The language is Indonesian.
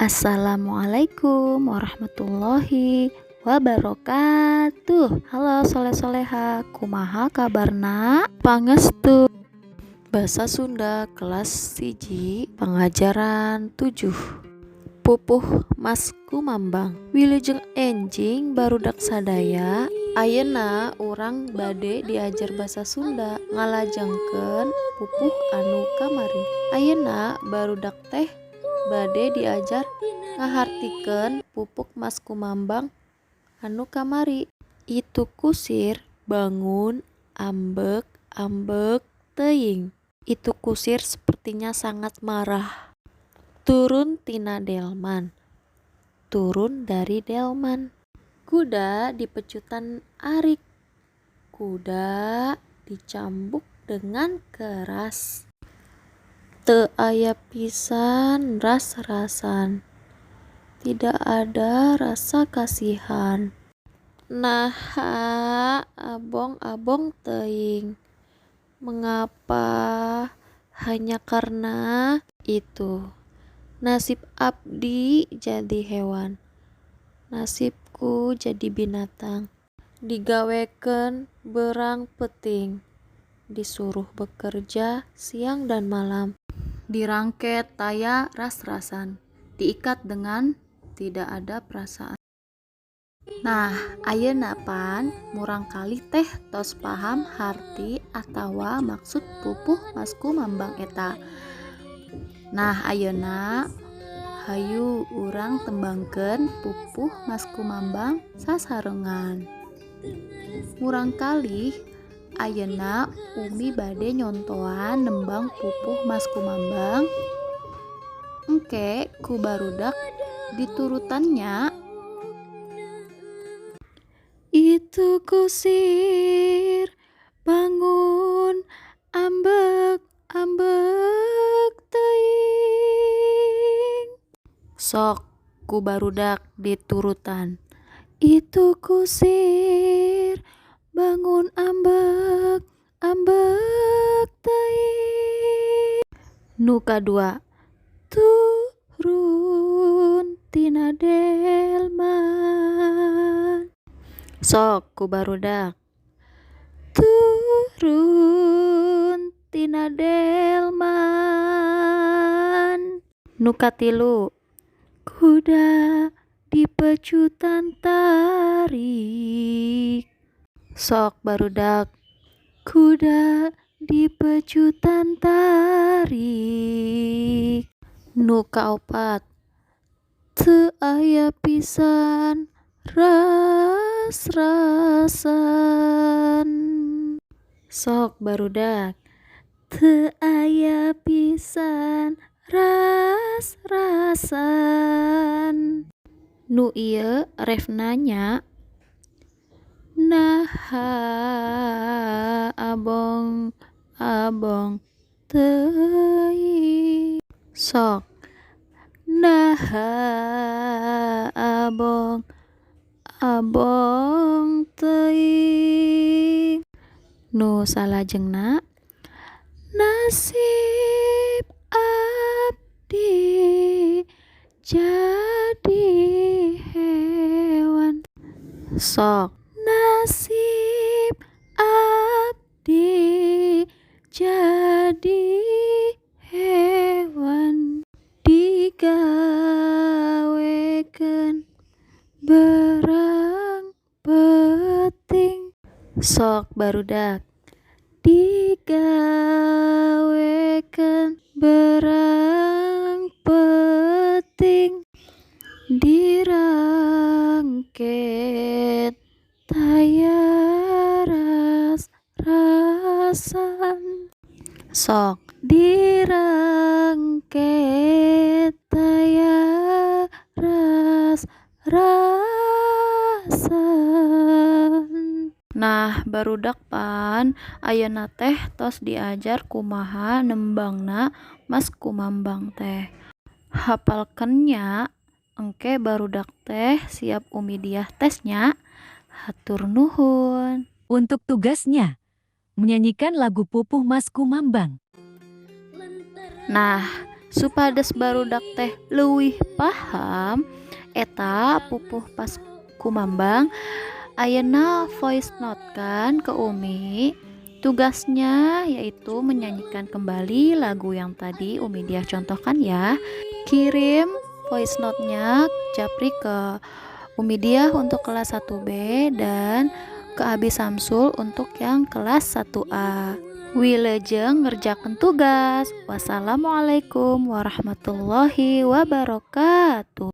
Assalamualaikum warahmatullahi wabarakatuh. Halo soleh-soleha, kumaha kabarna? Pangestu. Basa Sunda kelas 1 pengajaran 7. Pupuh Mas Kumambang. Wilujeng enjing barudak sadaya. Ayeuna urang bade diajar basa Sunda ngalajengkeun pupuh anu kamari. Ayeuna barudak teh bade diajar ngahartikeun pupuk Mas Kumambang anu kamari. Itu kusir bangun ambek teuing. Itu kusir sepertinya sangat marah. Turun tina delman. Turun dari delman. Kuda di pecutan arik. Kuda dicambuk dengan keras. Teu aya pisan ras-rasan. Tidak ada rasa kasihan. Naha abong-abong teuing. Mengapa? Hanya karena itu. Nasib abdi jadi hewan. Nasibku jadi binatang. Digawekeun berang peting. Disuruh bekerja siang dan malam. Dirangket taya ras-rasan. Diikat dengan tidak ada perasaan. Nah, ayeuna pan murangkalih teh tos paham harti atawa maksud pupuh Mas Kumambang eta. Nah, ayeuna hayu urang tembangkeun pupuh Mas Kumambang sasarengan. Murangkalih ayeuna Umi bade nyontoan nembang pupuh Mas Kumambang. Engke ku barudak diturutannya. Itu kusir bangun ambek teuing. Sok ku barudak diturutan. Itu kusir bangun ambek teuing. Nu kadua, turun tina delman. Sok ku barudak. Turun tina delman. Nu katilu, kuda di pecutan tarik. Sok barudak. Kuda di pecutan tarik. Nu kaopat, teu aya pisan ras-rasan. Sok barudak. Teu aya pisan ras-rasan. Nu ieu ref nanya. Naha abong teuing. Sok. Naha abong teuing. Nu salajengna, nasib abdi jadi hewan. Sok. Nasib abdi jadi hewan. Digawekeun berang peting. Sok barudak. Digawekeun berang peting. Dirangket taya ras-rasan. Sok. Dirangket taya ras-rasan. Nah, barudak pan ayeuna teh tos diajar kumaha nembangna Mas Kumambang teh. Hafalkeun nya. Engke barudak teh siap Umi Diah tesnya. Hatur nuhun. Untuk tugasnya, menyanyikan lagu Pupuh Mas Kumambang. Nah, Supados barudak teh leuwih paham eta pupuh pas kumambang, ayeuna voice note kan ke Umi. Tugasnya yaitu menyanyikan kembali lagu yang tadi Umi dia contohkan ya. Kirim voice note-nya Japri ke Umi dia untuk kelas 1B dan ke Abi Samsul untuk yang kelas 1A. Wilujeng ngerjakan tugas. Wassalamualaikum warahmatullahi wabarakatuh.